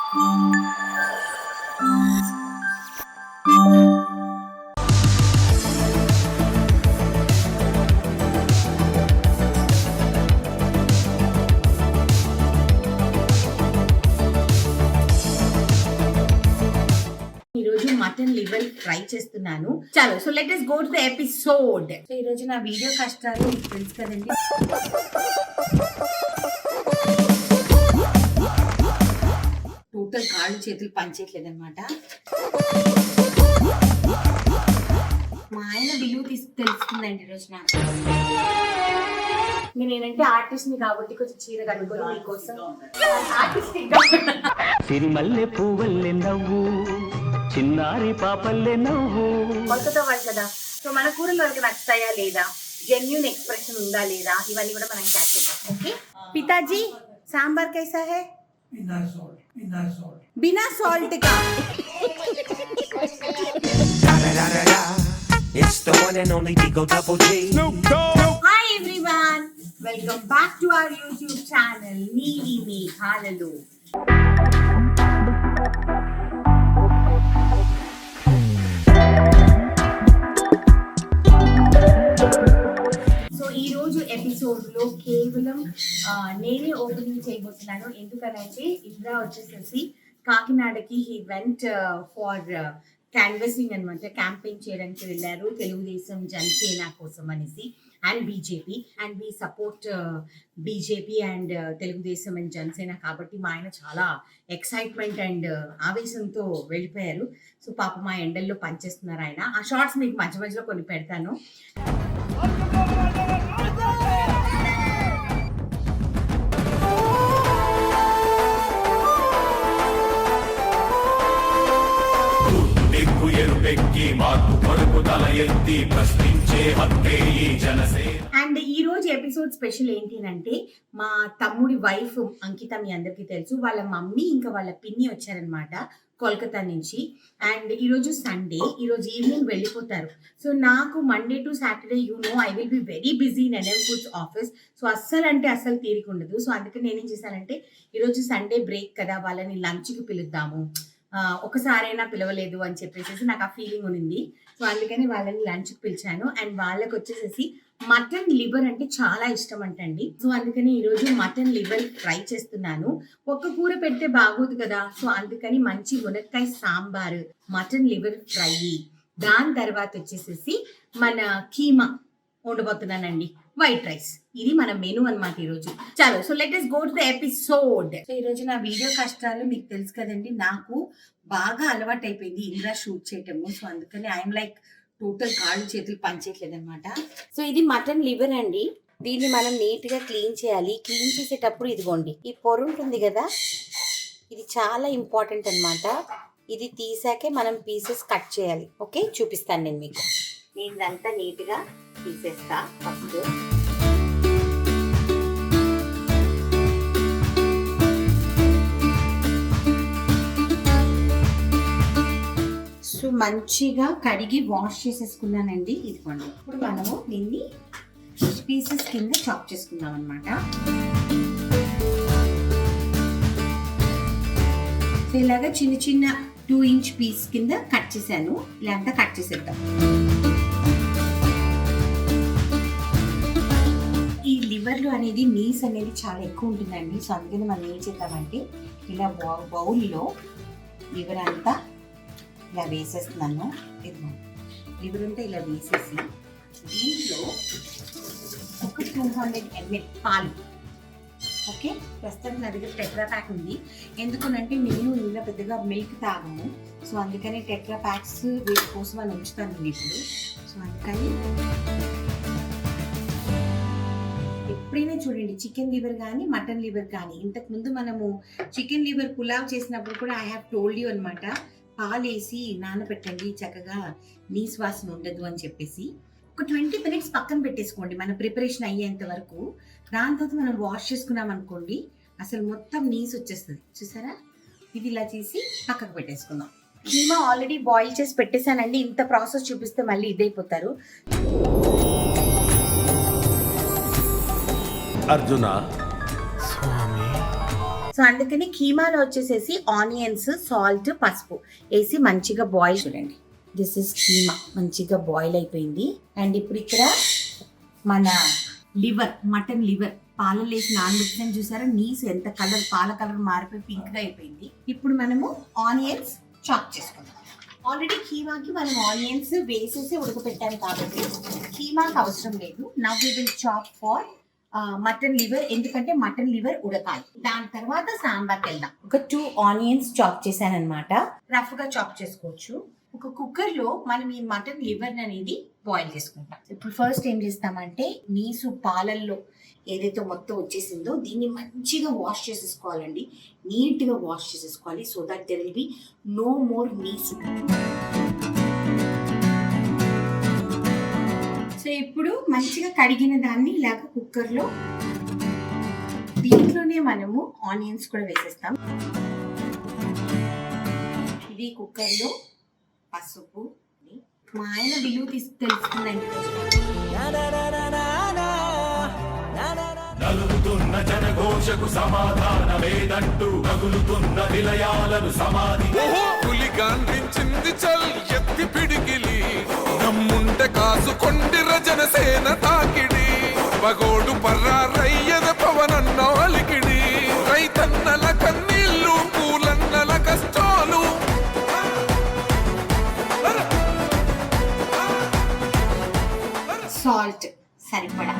Mutton liver fry చేస్తున్నాను. చలో, so let us go to the episode. So ఈ రోజు నా వీడియో కష్టాలు మీకు తెలుసు కదండి. టోటల్ కాళ్ళు చేతులు పనిచేయట్లేదు అనమాట. మా ఆయన విలువ తెలుస్తుందండి ఈరోజు నాకు. నేనేంటంటే ఆర్టిస్ట్ ని కాబట్టి కొంచెం చీర కనుక్కొని మీకోసం ఆర్టిస్టిక్ సిరిమల్లె పువ్వుల్లె నవ్వు చిన్నారి పాపల్లె నవ్వు కొలతతో వాళ్ళు కదా. సో మన కూరలు వాళ్ళకి నచ్చుతాయా లేదా, జెన్యూన్ ఎక్స్ప్రెషన్ ఉందా లేదా, ఇవన్నీ కూడా మనం క్యాచ్ చేద్దాం. ఓకే పితాజీ, సాంబార్ कैसा है? बिना सॉल्ट का. It's the one and only Digo Double G. Hi everyone, welcome back to our YouTube channel Neeli Meghalalo. ఈ రోజు ఎపిసోడ్ లో కేవలం నేనే ఓపెనింగ్ చేయబోతున్నాను. ఎందుకనంటే ఇంద్రా వచ్చేసేసి కాకినాడకి హీ వెంట్ ఫర్ క్యాన్వసింగ్ అనమాట, క్యాంపెయిన్ చేయడానికి వెళ్ళారు తెలుగుదేశం జనసేన కోసం అనేసి and BJP, and we support BJP and Telugu Desam and Janasena. కాబట్టి మా ఆయన చాలా ఎక్సైట్మెంట్ అండ్ ఆవేశంతో వెళ్ళిపోయారు. సో పాప మా ఎండల్లో పనిచేస్తున్నారు ఆయన. ఆ షార్ట్స్ మీకు మధ్య మధ్యలో కొన్ని పెడతాను. అండ్ ఈ రోజు ఎపిసోడ్ స్పెషల్ ఏంటి అంటే, మా తమ్ముడి వైఫ్ అంకిత, మీ అందరికీ తెలుసు, వాళ్ళ మమ్మీ ఇంకా వాళ్ళ పిన్ని వచ్చారనమాట కోల్కతా నుంచి. అండ్ ఈరోజు సండే, ఈరోజు ఈవినింగ్ వెళ్ళిపోతారు. సో నాకు Monday to Saturday I will be very busy in NM Foods office. So అస్సలు తీరిక ఉండదు. సో అందుకని నేనేం చేశానంటే, ఈరోజు సండే బ్రేక్ కదా, వాళ్ళని లంచ్కి పిలుద్దాము, ఒకసారైనా పిలవలేదు అని చెప్పేసి నాకు ఆ ఫీలింగ్ ఉంది. సో అందుకని వాళ్ళని లంచ్కి పిలిచాను. అండ్ వాళ్ళకి వచ్చేసేసి మటన్ లివర్ అంటే చాలా ఇష్టం అంటండి. సో అందుకని ఈరోజు మటన్ లివర్ ఫ్రై చేస్తున్నాను. ఒక్క కూర పెడితే బాగోదు కదా, సో అందుకని మంచి మునక్కాయ సాంబార్, మటన్ లివర్ ఫ్రై, దాని తర్వాత వచ్చేసేసి మన కీమా వండబోతున్నానండి, వైట్ రైస్. ఇది మన మెనూ అనమాట ఈరోజు. చలో, so let us go to the episode. So ఈరోజు నా వీడియో కష్టాలు మీకు తెలుసు కదండి. నాకు బాగా అలవాటు అయిపోయింది ఇంద్రా షూట్ చేయటము. సో అందుకని ఐఎమ్ లైక్ టోటల్ కాళ్ళు చేతులు పనిచేయట్లేదు అనమాట. సో ఇది మటన్ లివర్ అండి. దీన్ని మనం నీట్ గా క్లీన్ చేయాలి. క్లీన్ చేసేటప్పుడు ఇదిగోండి, ఈ పొర ఉంటుంది కదా, ఇది చాలా ఇంపార్టెంట్ అనమాట. ఇది తీసాకే మనం పీసెస్ కట్ చేయాలి. ఓకే, చూపిస్తాను నేను మీకు. నేను ఇదంతా నీట్ గా తీసేస్తా ఫస్ట్. సో మంచిగా కడిగి వాష్ చేసేసుకున్నానండి. ఇదిగోండి, ఇప్పుడు మనము దీన్ని పీసెస్ కింద చాప్ చేసుకుందాం అనమాట. సో ఇలాగా చిన్న చిన్న 2 ఇంచ్ పీస్ కింద కట్ చేశాను. ఇలా అంతా కట్ చేసేద్దాం. ఈ లివర్లో అనేది నీస్ అనేది చాలా ఎక్కువ ఉంటుందండి. సో అందుకని మనం ఏం చేద్దామంటే, ఇలా బౌల్లో లివర్ అంతా ఇలా వేసేస్తున్నాను. లివర్ అంతా ఇలా వేసేసి దీంట్లో ఒక 200 ml పాలు. ఓకే, ప్రస్తుతం నా దగ్గర టెట్రా ప్యాక్ ఉంది. ఎందుకనంటే నేను ఇలా పెద్దగా మిల్క్ తాగము. సో అందుకని టెట్రా ప్యాక్స్ వీటి కోసం అని ఉంచుతాను ఇప్పుడు. సో అందుకని ఎప్పుడైనా చూడండి, చికెన్ లివర్ కానీ మటన్ లివర్ కానీ, ఇంతకుముందు మనము చికెన్ లివర్ పులావ్ చేసినప్పుడు కూడా ఐ హ్యావ్ టోల్డ్ యూ అనమాట, పాలేసి నానబెట్టండి, చక్కగా నీస్ వాసన ఉండదు అని చెప్పేసి. ఒక 20 minutes పక్కన పెట్టేసుకోండి మన ప్రిపరేషన్ అయ్యేంత వరకు. దాని తర్వాత మనం వాష్ చేసుకున్నాం అనుకోండి, అసలు మొత్తం నీస్ వచ్చేస్తుంది. చూసారా, ఇది ఇలా చేసి పక్కకు పెట్టేసుకుందాం. కీమా ఆల్రెడీ బాయిల్ చేసి పెట్టేశానండి. ఇంత ప్రాసెస్ చూపిస్తే మళ్ళీ ఇదైపోతారు. అర్జున స్వామి సో అందుకని కీమాలో వచ్చేసేసి ఆనియన్స్, సాల్ట్, పసుపు వేసి మంచిగా బాయిల్. చూడండి, దిస్ ఇస్ కీమా. మంచిగా బాయిల్ అయిపోయింది. అండ్ ఇప్పుడు ఇక్కడ మన లివర్, మటన్ లివర్ పాలలో వేసి నానబెట్టిన చూసారా, నీసు ఎంత కలర్, పాల కలర్ మారిపోయి పింక్ గా అయిపోయింది. ఇప్పుడు మనము ఆనియన్స్ చాప్ చేసుకుందాం. ఆల్రెడీ కీమాకి మనం ఆనియన్స్ వేసేసి ఉడకపెట్టాము కాబట్టి కీమాకి అవసరం లేదు. Now we will chop for mutton liver, ఎందుకంటే మటన్ లివర్ ఉడకాలి. దాని తర్వాత సాంబార్కి వెళ్దాం. ఒక 2 ఆనియన్స్ చాప్ చేశాను అనమాట. రఫ్ గా చాప్ చేసుకోవచ్చు. ఒక కుక్కర్ లో మనం ఈ మటన్ లివర్ అనేది బాయిల్ చేసుకుంటాం. ఇప్పుడు ఫస్ట్ ఏం చేస్తామంటే నీసు పాలల్లో ఏదైతే మొత్తం వచ్చేసిందో దీన్ని మంచిగా వాష్ చేసేసుకోవాలండి. నీట్ గా వాష్ చేసేసుకోవాలి. So that there will be no more నీసు. సో ఇప్పుడు మంచిగా కడిగిన దాన్ని ఇలాగ కుక్కర్లో, దీంట్లోనే మనము ఆనియన్స్ కూడా వేసేస్తాం. ఇది కుక్కర్లో పసుపు. మా ఆయన విలువ తెలుసుకుందండి. నలుగుతున్న జనఘోషకు సమాధానమేదంటూ తగులుతున్న నిలయాలను సమాధి. పులి గాంధించింది చల్ ఎత్తి పిడికిలి, నమ్ముంటే కాసుకొండి రజనసేన తాకిడి, పగోడు పర్రారయ్యద పవనన్న అలికిడి, రైతన్నల కన్నీళ్ళు కూలన్నల కష్టాలు. సాల్ట్ సరిపడా.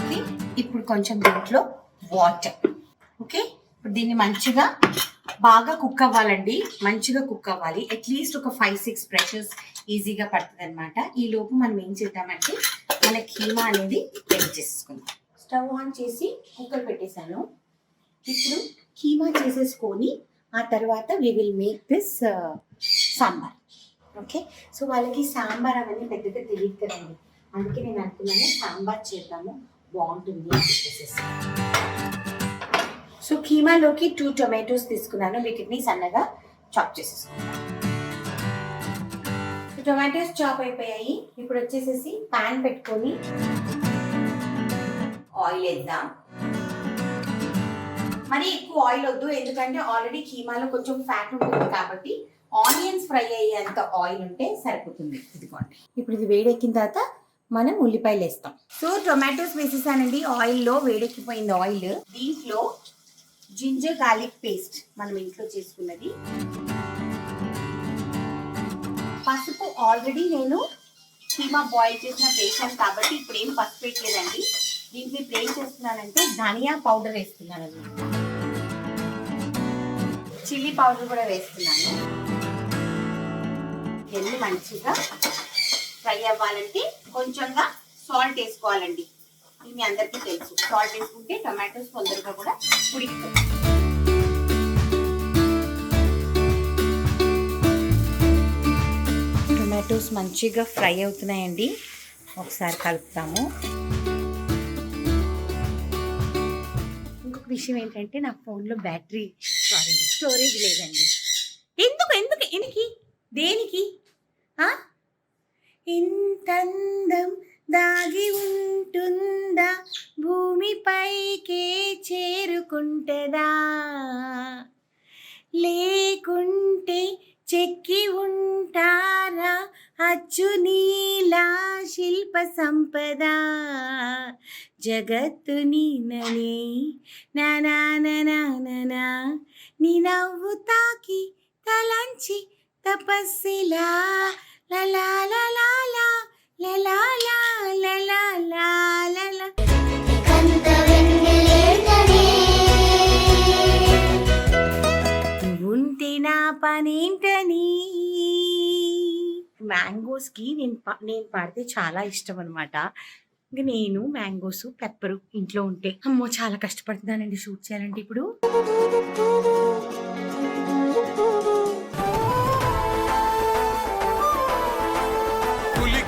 ఓకే, ఇప్పుడు కొంచెం దీంట్లో వాటర్. ఓకే, ఇప్పుడు దీన్ని మంచిగా బాగా కుక్ అవ్వాలండి. మంచిగా కుక్ అవ్వాలి. అట్లీస్ట్ ఒక 5-6 ప్రెషర్స్ ఈజీగా పడుతుంది అనమాట. ఈ లోపు మనం ఏం చేద్దామంటే మన కీమా అనేది రెడీ చేసుకుందాం. స్టవ్ ఆన్ చేసి కుక్కర్ పెట్టేశాను. ఇప్పుడు కీమా చేసేసుకొని ఆ తర్వాత we will make this sambar. Okay, so వాళ్ళకి సాంబార్ అవన్నీ పెద్దగా తెలియదు కదండి. అందుకే నేను అనుకున్నాను సాంబార్ చేద్దాము, బాగుంటుంది అని చెప్పేసి. సో కీమాలోకి 2 టొమాటోస్ తీసుకున్నాను. వీటిని సన్నగా చాప్ చేసేసుకున్నాను. టొమాటోస్ చాప్ అయిపోయాయి. ఇప్పుడు వచ్చేసేసి పాన్ పెట్టుకొని ఆయిల్ వేద్దాం. మరి ఎక్కువ ఆయిల్ వద్దు, ఎందుకంటే ఆల్రెడీ కీమాలో కొంచెం ఫ్యాట్ ఉంటుంది కాబట్టి ఆనియన్స్ ఫ్రై అయ్యేంత ఆయిల్ ఉంటే సరిపోతుంది. ఇదిగోండి, ఇప్పుడు ఇది వేడెక్కిన తర్వాత మనం ఉల్లిపాయలు వేస్తాం. సో టొమాటోస్ వేసేసానండి. ఆయిల్లో వేడెక్కిపోయింది ఆయిల్. దీంట్లో జింజర్ గార్లిక్ పేస్ట్ మనం ఇంట్లో చేసుకున్నది. పసుపు ఆల్రెడీ నేను కీమా బాయిల్ చేసిన వేసాను కాబట్టి ఇప్పుడు ఏం పసుపు వేయట్లేదండి. దీంట్లో ఇప్పుడు ఏం చేస్తున్నానంటే ధనియా పౌడర్ వేస్తున్నాను, చిల్లీ పౌడర్ కూడా వేస్తున్నాను. ఇవన్నీ మంచిగా ఫ్రై అవ్వాలంటే కొంచెంగా సాల్ట్ వేసుకోవాలండి. ఇది మీ అందరికీ తెలుసు. సాల్ట్ వేసుకుంటే టొమాటోస్ తొందరగా కూడా ఉడికిపోతాయి. టొమాటోస్ మంచిగా ఫ్రై అవుతున్నాయండి. ఒకసారి కలుపుతాము. ఇంకొక విషయం ఏంటంటే నా ఫోన్లో బ్యాటరీ స్టోరేజ్ లేదండి. ఎందుకు దేనికి ఇంత అందం దాగి ఉంటుందా, భూమిపైకే చేరుకుంటదా, లేకుంటే చెక్కి ఉంటారా అచ్చు నీలా శిల్ప సంపద, జగత్తు నీననే నానా నీ నవ్వు తాకి తలంచి తపస్సిలా లలా లలా లలా లలా లలా. ఉంటే నా పనేంటని. మ్యాంగోస్కి నేను పాడితే చాలా ఇష్టం అనమాట. ఇంకా నేను మ్యాంగోస్, పెప్పరు ఇంట్లో ఉంటే అమ్మో చాలా కష్టపడుతున్నానండి షూట్ చేయాలంటే. ఇప్పుడు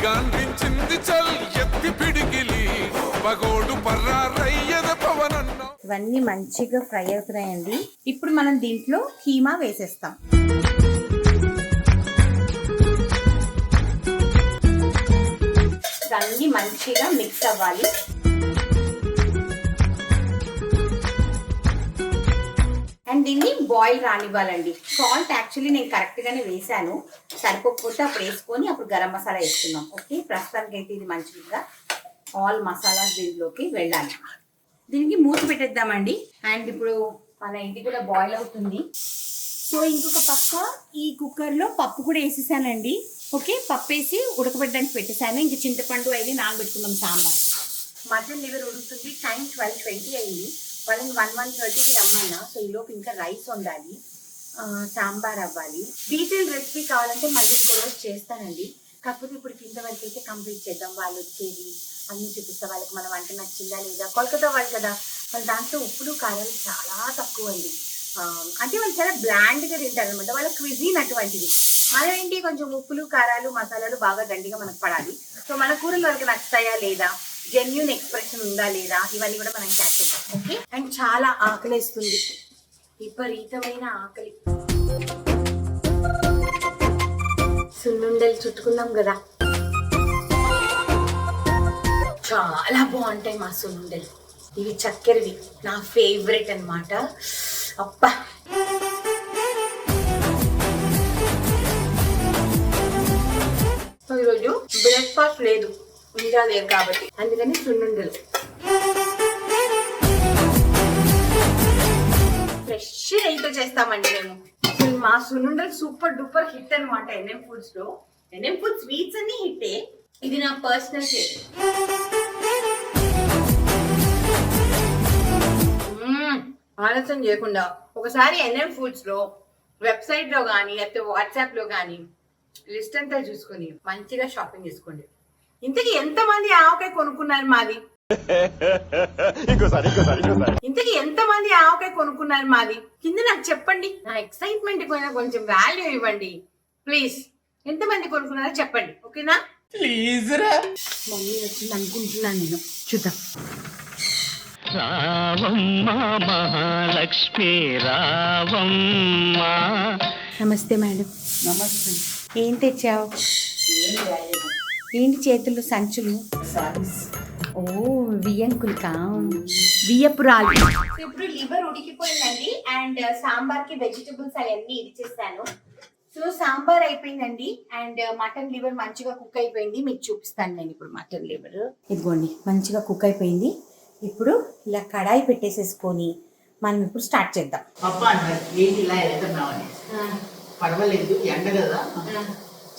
గాంధించింది చల్ ఎత్తి పిడికిలి, పగోడు పర్రారయ్యద పవనన్న. ఇవన్నీ మంచిగా ఫ్రై అవుతున్నాయండి. ఇప్పుడు మనం దీంట్లో కీమా వేసేస్తాం. ఇవన్నీ మంచిగా మిక్స్ అవ్వాలి. బాయిల్ రానివ్వాలండి. సాల్ట్ యాక్చువల్లీ నేను కరెక్ట్గానే వేసాను, సరిపోకపోతే అప్పుడు వేసుకొని అప్పుడు గరం మసాలా వేసుకుందాం. ఓకే, ప్రస్తుతానికి అయితే ఇది మంచిగా ఆల్ మసాలాస్ దీంట్లోకి వెళ్ళాలి. దీనికి మూత పెట్టేద్దామండి. అండ్ ఇప్పుడు మన ఇది కూడా బాయిల్ అవుతుంది. సో ఇంకొక పక్క ఈ కుక్కర్లో పప్పు కూడా వేసేసానండి. ఓకే, పప్పు వేసి ఉడకబెట్టడానికి పెట్టేశాను. ఇంక చింతపండు అవి నానబెట్టుకుందాం సాంబార్. మటన్ లివర్ ఉడుకుతుంది. టైం 12:20 అయింది. వాళ్ళని 1:30కి రమ్మన్నా. సో ఈలోపు ఇంకా రైస్ వండాలి, సాంబార్ అవ్వాలి. డీటెయిల్ రెసిపీ కావాలంటే మళ్ళీ ఇంకో రోజు చేస్తానండి. కాకపోతే ఇప్పుడు కింద వరకు అయితే కంప్లీట్ చేద్దాం. వాళ్ళు వచ్చేది అన్నీ చూపిస్తా. వాళ్ళకి మన వంట నచ్చిందా లేదా. కోల్కతా వాళ్ళు కదా, వాళ్ళ దాంట్లో ఉప్పులు కారాలు చాలా తక్కువ అండి. అంటే వాళ్ళు చాలా బ్లాండ్గా తింటారు అనమాట. వాళ్ళ క్విజీన్ అటువంటిది. మనం ఏంటి కొంచెం ఉప్పులు కారాలు మసాలాలు బాగా దండిగా మనకు పడాలి. సో మన కూరలు వాళ్ళకి నచ్చుతాయా లేదా, జెన్యూన్ ఎక్స్ప్రెషన్ ఉందా లేదా, ఇవన్నీ కూడా మనం క్యాచ్ చేద్దాం. ఓకే, అండ్ చాలా ఆకలిస్తుంది, విపరీతమైన ఆకలి. సున్నుండలు చుట్టుకుందాం కదా, చాలా బాగుంటాయి మా సున్నుండలు. ఇవి చక్కెరవి, నా ఫేవరెట్ అన్నమాట. అబ్బా, ఈరోజు బ్రేక్ఫాస్ట్ లేదు, ఇంకా లేదు కాబట్టి అందుకని సున్నుండలు ఫ్రెష్ నెయ్యితో చేస్తామండి మేము. అసలు మా సున్నుండలు సూపర్ డూపర్ హిట్ అనమాట. ఎన్ఎం ఫుడ్స్ లో, ఎన్ఎం ఫుడ్ స్వీట్స్ అన్ని హిట్టే. ఇది నా పర్సనల్ షేర్. ఆలస్యం చేయకుండా ఒకసారి ఎన్ఎం ఫుడ్స్ లో వెబ్సైట్ లో కానీ లేకపోతే వాట్సాప్ లో కానీ లిస్ట్ అంతా చూసుకొని మంచిగా షాపింగ్ చేసుకోండి. ఇంతకీ ఎంతమంది ఆవకాయ కొనుక్కున్నారు మాది? ఇంతకీ ఎంతమంది ఆవకాయ కొనుక్కున్నారు మాది కింద నాకు చెప్పండి. నా ఎక్సైట్మెంట్ పైన కొంచెం వాల్యూ ఇవ్వండి ప్లీజ్. ఎంతమంది కొనుక్కున్నారో చెప్పండి, ఓకేనా? ప్లీజ్ రా. మమ్మీ వచ్చింది అనుకుంటున్నాను నేను. చూద్దాం. రావమ్మ మహాలక్ష్మి రావమ్మ. నమస్తే మేడం. నమస్తే. ఏం తెచ్చావు? ఏంటి చేతుల్లో సంచులు? ఓ వియ్యంకులకా, వియ్యపురాలు. ఇప్పుడు లివర్ ఉడికిపోయిందండి. అండ్ సాంబార్ కి వెజిటబుల్స్ అవన్నీ ఇచ్చేసాను. సో సాంబార్ అయిపోయిందండి. అండ్ మటన్ లివర్ మంచిగా కుక్ అయిపోయింది. మీకు చూపిస్తాను నేను ఇప్పుడు మటన్ లివర్. ఇదిగోండి, మంచిగా కుక్ అయిపోయింది. ఇప్పుడు ఇలా కడాయి పెట్టేసేసుకొని మనం ఇప్పుడు స్టార్ట్ చేద్దాం. పప్పా అన్నారు ఏంటి ఇలా వెళ్తున్నామని. పర్వాలేదు, ఎండ కదా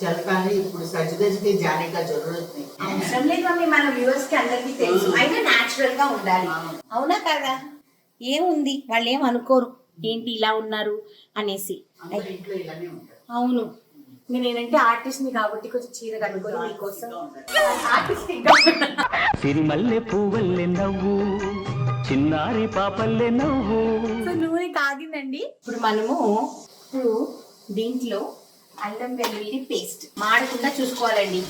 చల్లకాని. ఇప్పుడు సజ్జదశకి జానీగా జరుగుతుంది. అవసరం లేదు మమ్మీ, మన వ్యూవర్స్ కి అందరికీ తెలుసు. అయినా న్యాచురల్ గా ఉండాలి, అవునా కదా? ఏముంది, వాళ్ళు ఏం అనుకోరు ఏంటి ఇలా ఉన్నారు అనేసి. ఇంట్లో ఇలానే ఉంటారు. అవును, నేనంటే ఆర్టిస్ట్ ని కాబట్టి కొంచెం చీర కట్టుకొని మీకోసం ఆర్టిస్టిక్ గా. సిరిమల్లె పువ్వల్లె నవ్వు, చిన్నారి పాపల్లె నవ్వు. సో నూనె కాగిందండి. ఇప్పుడు మనము దీంట్లో అల్లం వెల్లుల్లి పేస్ట్ మాడకుండా చూసుకోవాలండి.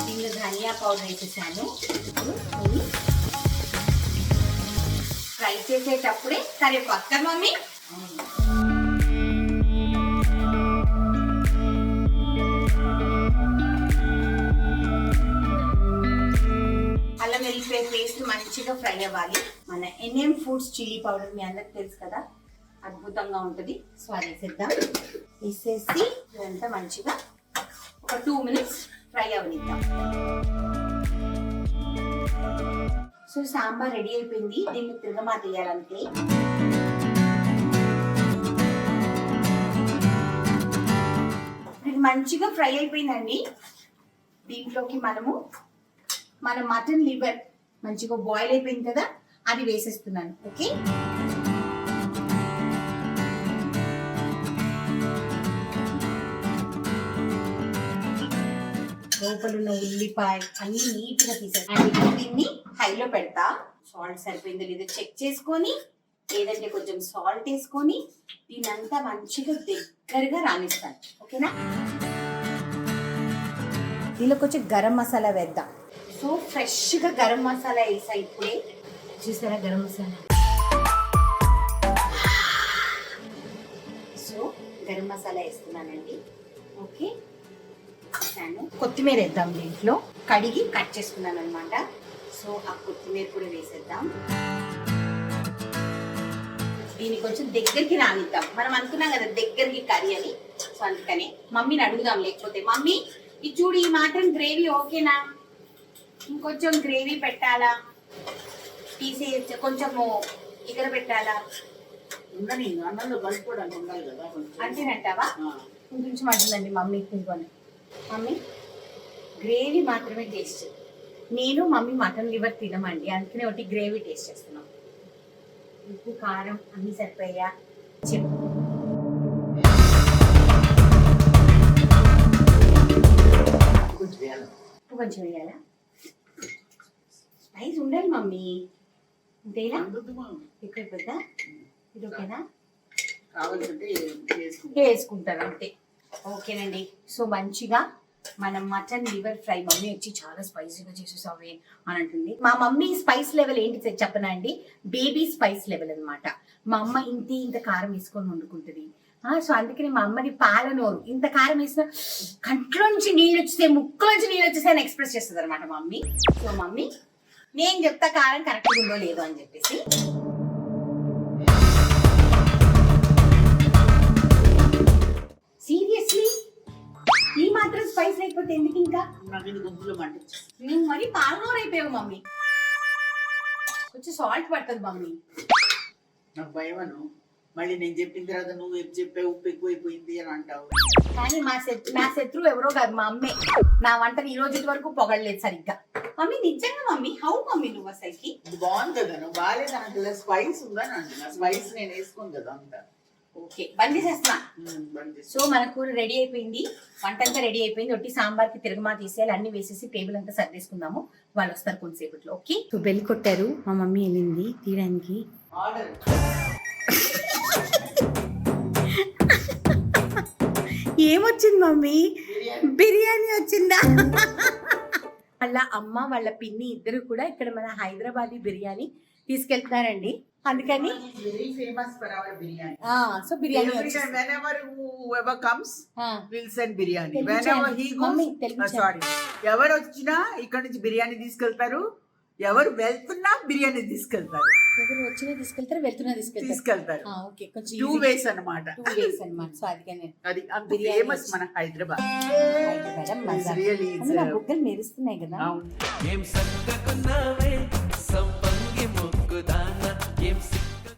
దీనిలో ధనియా పౌడర్ వేసేసాను. ఇప్పుడు ఫ్రై చేసేటప్పుడే కరివేపాకు కదా మమ్మీ. అల్లం వెల్లుల్లి పేస్ట్ మంచిగా ఫ్రై అవ్వాలి. మన ఎన్ఎం ఫుడ్స్ చిల్లీ పౌడర్ మీ అందరికి తెలుసు కదా, అద్భుతంగా ఉంటుంది. సో అది వేసేద్దాం. వేసేసి ఇదంతా మంచిగా ఒక 2 minutes ఫ్రై అవనిద్దాం. సో సాంబార్ రెడీ అయిపోయింది. దీన్ని తిరగమా తీయాలంటే. ఇది మంచిగా ఫ్రై అయిపోయిందండి. దీంట్లోకి మనము మన మటన్ లివర్ మంచిగా బాయిల్ అయిపోయింది కదా, అది వేసేస్తున్నాను. ఓకే, లోపల ఉన్న ఉల్లిపాయ అన్ని నీట్ గా తీసేసి అండ్ ఇప్పుడు దీన్ని హైలో పెడతా. సాల్ట్ సరిపోయిందో లేదో చెక్ చేసుకొని, లేదంటే కొంచెం సాల్ట్ వేసుకొని దీని అంతా మంచిగా దగ్గరగా రానిస్తాను. ఓకేనా? దీనిలో కొంచెం గరం మసాలా వేద్దాం. సో ఫ్రెష్ గా గరం మసాలా వేసా. ఇప్పుడే చూసారా గరం మసాలా. సో గరం మసాలా వేస్తున్నానండి. ఓకే, కొత్తిమీర వేద్దాం. దీంట్లో కడిగి కట్ చేసుకున్నాను అనమాట. సో ఆ కొత్తిమీర కూడా వేసేద్దాం. దీన్ని కొంచెం దగ్గరికి రానిద్దాం. మనం అనుకున్నాం కదా దగ్గరికి కర్రీ అని, సో అందుకని మమ్మీని అడుగుదాం. లేకపోతే మమ్మీ ఇది చూడు, ఈ మాత్రం గ్రేవీ ఓకేనా, ఇంకొంచెం గ్రేవీ పెట్టాలా, తీసే కొంచెము ఎగర పెట్టాలా, ఉండని అన్నంలో కలుపుకోవడానికి ఉండాలి కదా అంతేనంటావా? కొంచెం అడుగుదండి మమ్మీ. ఇంకొని మమ్మీ గ్రేవీ మాత్రమే టేస్ట్. నేను మమ్మీ మటన్ లివర్ తినమండి, అందుకనే ఒకటి గ్రేవీ టేస్ట్ చేస్తున్నాం. ఉప్పు కారం అన్ని సరిపోయా చెప్పు. కొంచెం వేయాలి. ఉప్పు కొంచెం వేయాలా? స్పైస్ ఉండాలి మమ్మీ. అంతేనా? ఎక్కువ పెద్ద ఇది ఓకేనా? కావాలంటే వేసుకుంటారు అంతే. ఓకేనండి. సో మంచిగా మనం మటన్ లివర్ ఫ్రై మమ్మీ వచ్చి చాలా స్పైసీగా చేసేసావే అని అంటుంది. మా మమ్మీ స్పైస్ లెవెల్ ఏంటి చెప్పనా అండి? బేబీ స్పైస్ లెవెల్ అన్నమాట. మా అమ్మ ఇంత కారం వేసుకొని వండుకుంటుంది. సో అందుకని మా అమ్మని పాలనోరు ఇంత కారం వేసిన కంట్లో నుంచి నీళ్ళు వచ్చేసే, ముక్కులో నుంచి నీళ్ళు వచ్చేసే అని ఎక్స్ప్రెస్ చేస్తుంది అనమాట మమ్మీ. సో మమ్మీ నేను చెప్తా కారం కరెక్ట్గా ఉందో లేదో అని చెప్పేసి. సీరియస్లీ ఈ మాత్రం స్పైస్ లేకపోతే ఎందుకు ఇంకా? గుంపులో మంట నువ్వు మరీ పాలనోరు అయిపోయావు మమ్మీ. కొంచెం సాల్ట్ పడుతుంది మమ్మీ. నాకు భయమను, మళ్ళీ నేను చెప్పిన తర్వాత నువ్వు చెప్పే ఉప్పు ఎక్కువైపోయింది అని అంటావు. కానీ నా శత్రువు ఎవరో కాదు, మా అమ్మే. నా వంటని ఈ రోజు వరకు పొగడలేదు సరిగ్గా. మమ్మీ నిజంగా మమ్మీ, హౌ మమ్మీ నువ్వు అసలుకి? ఇది బాగుంది కదా, నువ్వు బాగాలేదు అంటే స్పైస్ ఉందని అంటున్నా. స్పైస్ నేను వేసుకోను కదా అంతా. ఓకే బంద్ చేసేస్తున్నా. సో మన కూర రెడీ అయిపోయింది, వంట అంతా రెడీ అయిపోయింది. ఒట్టి సాంబార్కి తిరగమా తీసేయాలి, అన్ని వేసేసి టేబుల్ అంతా సర్దేసుకుందాము. వాళ్ళు వస్తారు కొంతసేపట్లో. ఓకే. సో బెల్ కొట్టారు, మా మమ్మీ వెళ్ళింది తీయడానికి. ఆర్డర్ ఏమొచ్చింది మమ్మీ? బిర్యానీ వచ్చిందా? వాళ్ళ అమ్మ వాళ్ళ పిన్ని ఇద్దరు కూడా ఇక్కడ మన హైదరాబాదీ బిర్యానీ తీసుకెళ్తున్నారండి. అందుకని very famous for hour biryani. So biryani whenever whoever comes will send biryani. Telugu Whenever channel. he mummy, goes, Telugu sorry, ఎవరు వచ్చినా ఇక్కడ నుంచి బిర్యానీ తీసుకెళ్తారు, ఎవరు వెళ్తున్నా బిర్యానీ తీసుకెళ్తారు. ఎవరు వచ్చినా తీసుకెళ్తారు, వెళ్తున్నా తీసుకెళ్తారు. ఓకే, కొంచెం 2 ways అన్నమాట. 2 ways అన్నమాట. సో అందుకని అది అంత బిర్యానీ ఫేమస్ మన Hyderabad. Madam It's really is, నా బుగ్గలు మెరుస్తున్నాయి కదా. అవును.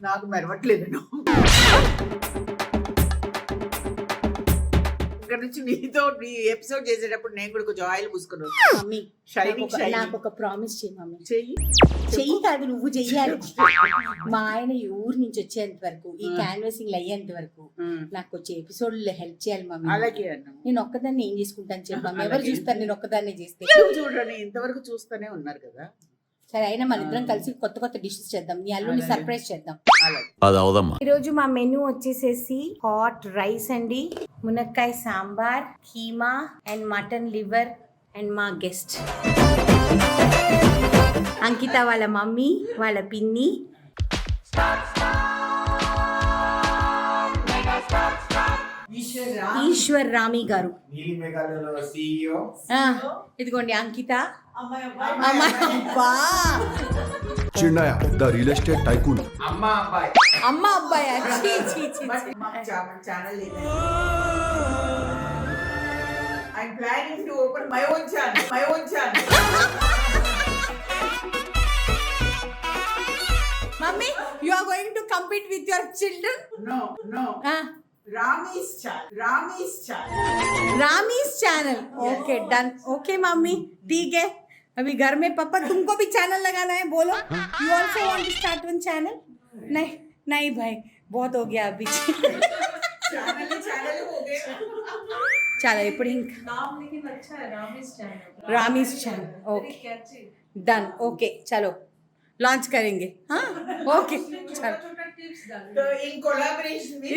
నాకు మెరవట్లేదు నువ్వు. ఇక్కడ నుంచి నీతో నీ ఎపిసోడ్ చేసేటప్పుడు నేను కూడా కొంచెం ఆయిల్ పూసుకున్నాను. మమ్మీ షైనింగ్ నాకు ఒక ప్రామిస్ చేయి మమ్మీ. చెయ్యి. చెయ్యి కాదు, నువ్వు చెయ్యాలి. మా ఆయన ఈ ఊరు నుంచి వచ్చేంత వరకు, ఈ క్యాన్వాసింగ్ అయ్యేంత వరకు నాకు వచ్చే ఎపిసోడ్ హెల్ప్ చేయాలి మమ్మీ. అలాగే అన్న, నేను ఒక్కదాన్ని ఏం చేసుకుంటాను చెప్పు మమ్మీ. ఎవరు చూస్తారు నేను ఒక్కదాన్ని చేస్తే? చూడండి ఇంతవరకు చూస్తూనే ఉన్నారు కదా. సరే, అయినా మన ఇద్దరం కలిసి కొత్త కొత్త డిషెస్ చేద్దాం. నీ అల్లుని సర్ప్రైజ్ చేద్దాం. అది అవదమ్మా. ఈ రోజు మా మెనూ వచ్చేసేసి హాట్ రైస్ అండి, మునక్కాయ sambar, keema and mutton liver. And మా గెస్ట్ అంకిత వాళ్ళ మమ్మీ, వాళ్ళ పిన్ని. ఈశ్వర్ రామి గారు. ఇదిగోండి Ankita. Chinnayya the real estate tycoon. అమ్మ అబ్బాయి. Channel I'm planning to open my own channel. Mummy, you are going to compete with your children? No. Rami's channel. Rami's channel. Okay, done. Okay, mummy. ठीक है. अभी घर में पापा तुमको भी चैनल लगाना है, बोलो. You also want to start one channel? नहीं भाई, बहुत हो गया अभी. channel हो गया. चलो ఇప్పుడు नाम लेकिन अच्छा है, Ramiz channel. Okay, done. Okay, चलो लॉन्च करेंगे. हाँ, ओके, चलो. So in collaboration with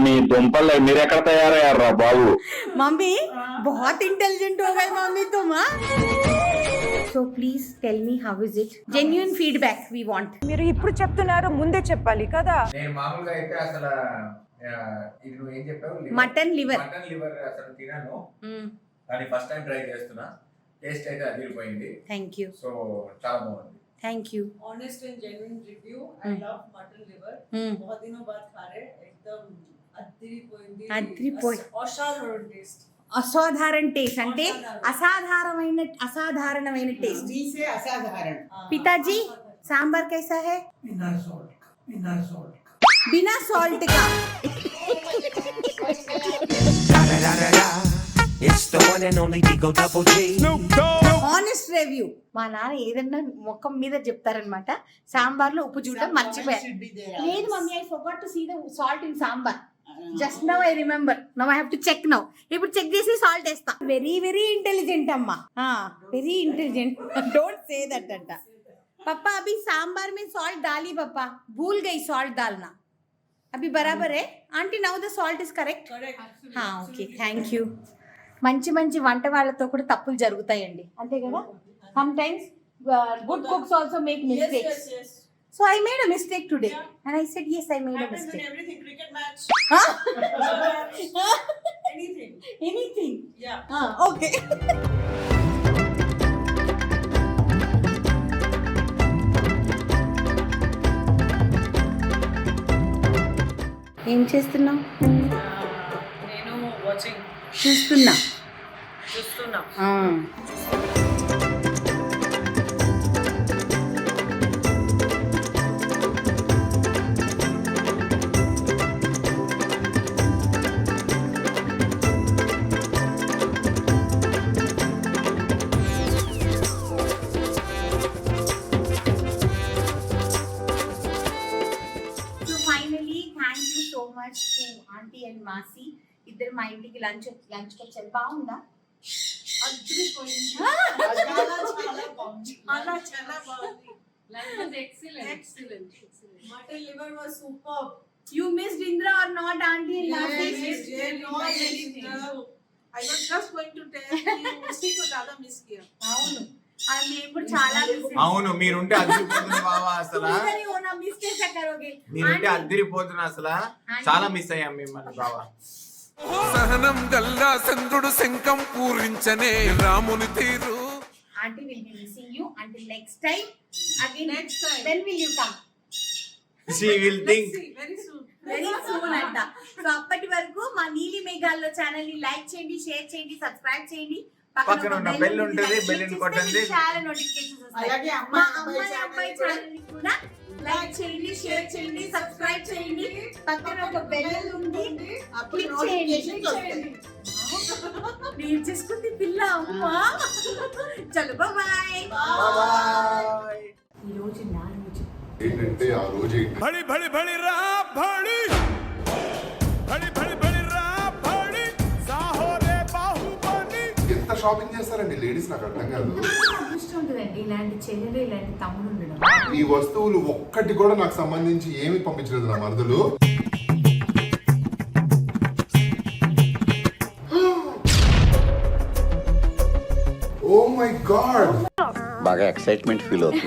మీ దుంపల్లో మీరెక్కడ తయారయ్యారా బాబు? मम्मी बहुत इंटेलिजेंट हो गए मम्मी तुम. हाँ, so please tell me how is it? Genuine feedback we want. మీరు ఇప్పుడు చెప్తున్నారు, ముందే చెప్పాలి కదా. నేను మామూలుగా అయితే అసలు ఇది నువ్వు ఏం చెప్పావు? మటన్ లివర్ అసలు తినాను, కానీ ఫస్ట్ టైం ట్రై చేస్తున్నా. టేస్ట్ అయితే అదిరిపోయింది. Thank you. సో చాలా బాగుంది. Thank you. Honest and genuine review I love mutton liver बहुत दिनों बाद खा रहे एकदम అదిరిపోయింది అసాధారణ టేస్ట్. అసాధారణ టేస్ట్ అంటే అసాధారణమైన టేస్ట్. మీసే అసాధారణ. पिताजी सांबर कैसा है? बिना सॉल्ट का. It's the one and only Digo Double G. Honest review. మా నాన్న ఏదన్నా ముఖం మీద చెప్తారనమాట. సాంబార్ లో ఉప్పు చూడటం మర్చిపోయారు. లేదు mummy, I forgot to see the salt in sambar. Just now I remember. Now I have to check now. ఇప్పుడు చెక్ చేసి సాల్ట్ వేస్తా. వెరీ ఇంటెలిజెంట్ అమ్మా. Very intelligent. Don't say that अंట. पापा अभी सांबार में सॉल्ट डाली पापा. भूल गई सॉल्ट डालना. अभी बराबर है aunty. Now the salt is correct. Okay thank you. మంచి వంట వాళ్ళతో కూడా తప్పులు జరుగుతాయండి, అంతే కదా. Some times good cooks also make mistakes. So I made a mistake today and I said yes I made a mistake. Everything cricket match. Anything. Yeah. Okay. ఏం చేస్తున్నావు? నేను వాచింగ్ చూస్తున్నా. So finally thank you so much to aunty and మాసి. ఇద్దరు మా ఇంటికి లంచ్కి వచ్చారు. బాగుందా? Mutton liver was super. You missed Indra or not, auntie and Masi? I was just going to tell you उसी को ज्यादा मिस किया. అవును, అది మేము కూడా చాలా miss అవును, మీరుంటే అదిరిపోతుంది బావా. అసలు మిస్ చేసా కరోగే. మీరుంటే అదిరిపోతున్నా. అసలు చాలా మిస్ అయ్యాం మిమ్మల్ని బావా. సహనం గల్లా చంద్రుడు శంఖం పూరించనే రాముని తీరు. Auntie will be missing you until next time. Again, when will you come? She will think. Very soon. Very soon అంట. సో అప్పటి వరకు మా నీలి మేఘాల్లో ఛానల్ ని లైక్ చేయండి, షేర్ చేయండి, సబ్స్క్రైబ్ చేయండి. పక్కన ఉన్న బెల్ ఉంటుంది, బెల్ ని కొట్టండి. చాలా నోటిఫికేషన్స్ వస్తాయి. అలాగే మా అమ్మాయి అబ్బాయి ఛానల్ ని కూడా లైక్ చేయండి, షేర్ చేయండి, సబ్స్క్రైబ్ చేయండి. పక్కన ఒక బెల్ ఉంది, అప్పుడు క్లిక్ చేయండి. నోటిఫికేషన్స్ వస్తాయి. నేను చేసుకుంది పిల్ల అమ్మా. చలో బాయ్. ఈ రోజు నా రోజు. ఏంటంటే ఆ రోజు బడి బడి బడి రా బడి బడి బడి బడి రా బడి సాహో రే బాహుబలి. ఎంత షాపింగ్ చేస్తారండి లేడీస్, నాకు అర్థం కాదు. అదృష్టం ఉంటుందండి ఇలాంటి చెల్లెలు, ఇలాంటి తమ్ముడు ఉండడం. ఈ వస్తువులు ఒక్కటి కూడా నాకు సంబంధించి ఏమి పంపించలేదు నా మరుదులు. ఓ మై గాడ్, బాగా ఎక్సైట్మెంట్ ఫీల్ అవుతుంది.